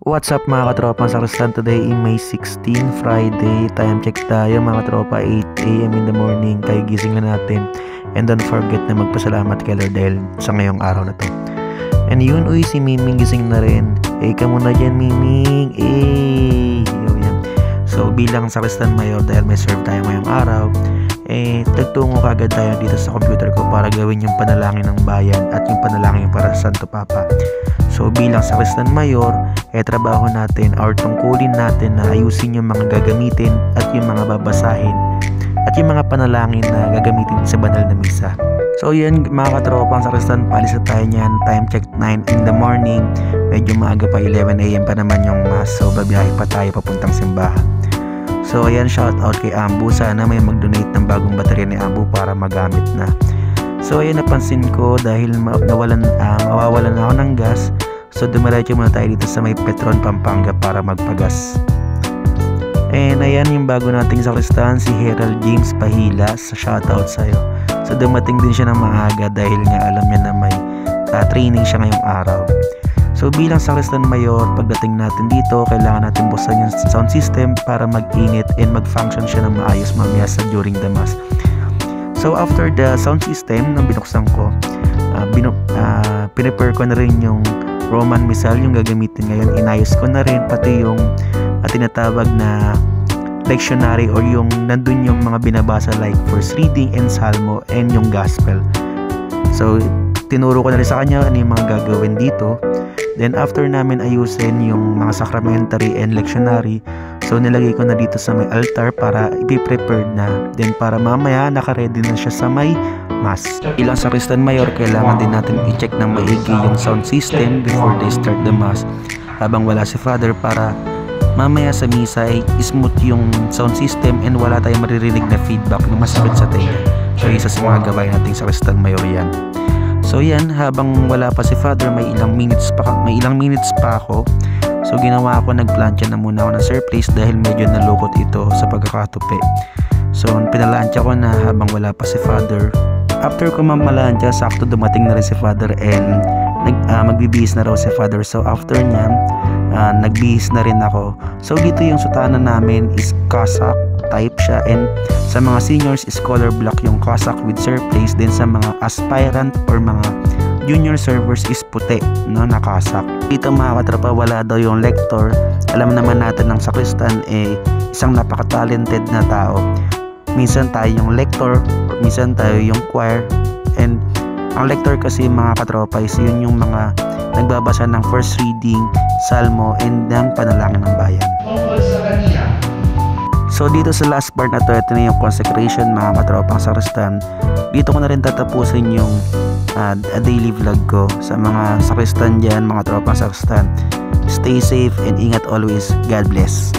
What's up mga katropang sakristan? Today is May 16, Friday. Time check tayo mga katropa, 8 AM in the morning. Kaya gising na natin. And don't forget na magpasalamat kay Lord dahil sa ngayong araw na to. And yun, si Miming gising na rin. Ka muna dyan, Miming. Yan. So bilang sakristan mayor, dahil may serve tayo ngayong araw, tagtungo kagad tayo dito sa computer ko para gawin yung panalangin ng bayan at yung panalangin para sa Santo Papa. So bilang sakristan mayor, trabaho natin or tungkulin natin na ayusin yung mga gagamitin at yung mga babasahin at yung mga panalangin na gagamitin sa banal na misa. So yan mga katropang sakristan, palis na tayo niyan. Time check 9 in the morning. Medyo maaga pa, 11 AM pa naman yung mass. So babiyahe pa tayo papuntang simbahan. So ayan, shout out kay Ambu. Sana may mag-donate ng bagong baterya ni Ambu para magamit na. So ayan, napansin ko dahil mawawalan na ako ng gas. So dumiretso muna tayo dito sa may Petron, Pampanga para magpagas. And ayan yung bago nating sakristan, si Herald James Pahila. So shoutout sa'yo. So dumating din siya ng maaga dahil nga alam niya na may training siya ngayong araw. So bilang sakristan mayor, pagdating natin dito, kailangan natin buksan yung sound system para mag-init and mag-function siya ng maayos mamaya during the mass. So after the sound system na binuksan ko, pinipare ko na rin yung Roman Missal yung gagamitin ngayon. Inayos ko na rin pati yung tinatawag na lectionary or yung nandun yung mga binabasa like first reading and salmo and yung gospel. So tinuro ko na rin sa kanya ano yung mga gagawin dito. Then after namin ayusin yung mga sacramentary and lectionary, so nilagay ko na dito sa may altar para ipi-prepared na. Then para mamaya naka-ready na siya sa may mass. Ilang sakristan mayor, kailangan din natin i-check ng maigi yung sound system before they start the mass habang wala si Father para mamaya sa misa ay smooth yung sound system and wala tayong maririnig na feedback na masakit sa tenga. So isa sa mga gawain nating sakristan mayor yan. So yan, habang wala pa si Father, may ilang minutes pa ako. So ginawa ko, nagplantya na muna ako ng surplice dahil medyo nalukot ito sa pagkakatupi. So pinalantya ko na habang wala pa si Father. After ko mamalantya, sakto dumating na rin si Father and magbibihis na raw si Father. So after niya, nagbihis na rin ako. So dito yung sutana namin is Cossack type siya, and sa mga seniors is color black yung Cossack with surplice. Then sa mga aspirant or mga junior servers is puti, no, na Cossack. Dito mga katropa, wala daw yung lector. Alam naman natin ng sakristan isang napaka-talented na tao. Minsan tayo yung lector, minsan tayo yung choir. And ang lector kasi mga katropa is yun yung mga nagbabasa ng first reading, salmo, and ng panalangin ng bayan. So dito sa last part na to, ito na yung consecration mga katropang sakristan. Dito ko na rin tatapusin yung daily vlog ko. Sa mga sakristan dyan, mga tropang sakristan, stay safe and ingat always. God bless.